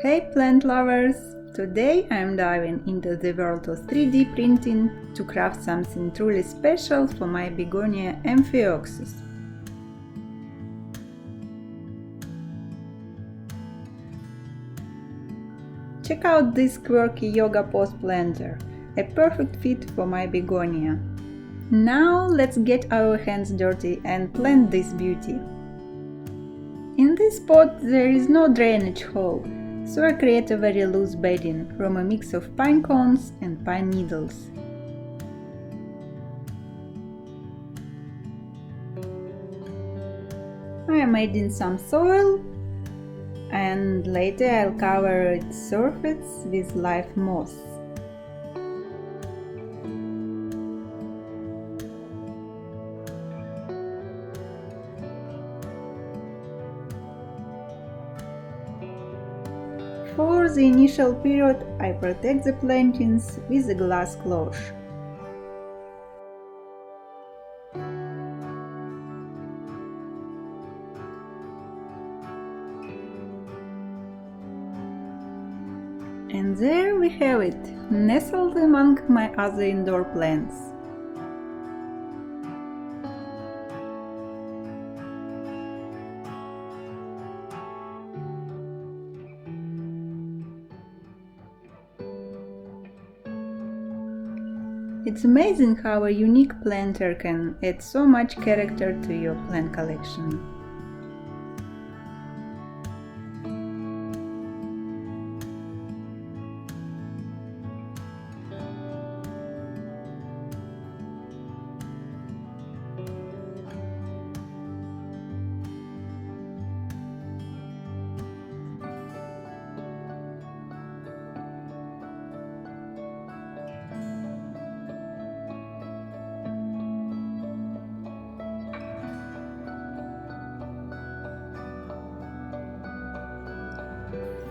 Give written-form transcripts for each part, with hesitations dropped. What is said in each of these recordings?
Hey plant lovers! Today I'm diving into the world of 3D printing to craft something truly special for my Begonia Amphioxus. Check out this quirky yoga pose planter, a perfect fit for my Begonia. Now let's get our hands dirty and plant this beauty. In this pot there is no drainage hole, so I create a very loose bedding from a mix of pine cones and pine needles. I am adding some soil and later I'll cover its surface with live moss. For the initial period, I protect the plantings with a glass cloche. And there we have it, nestled among my other indoor plants. It's amazing how a unique planter can add so much character to your plant collection.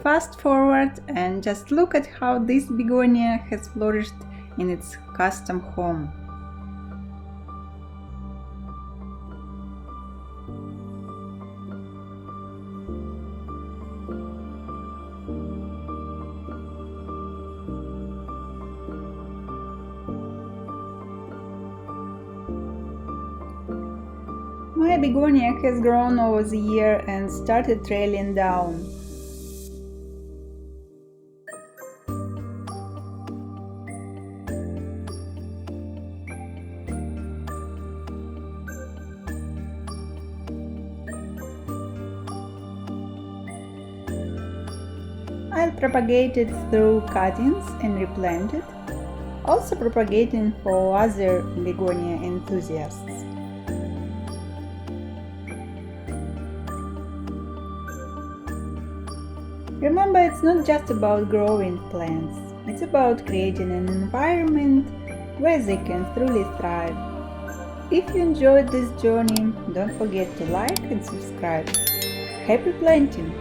Fast forward and just look at how this begonia has flourished in its custom home. My begonia has grown over the year and started trailing down. I'll propagate it through cuttings and replant it, also propagating for other begonia enthusiasts. Remember, it's not just about growing plants, it's about creating an environment where they can truly thrive. If you enjoyed this journey, don't forget to like and subscribe. Happy planting!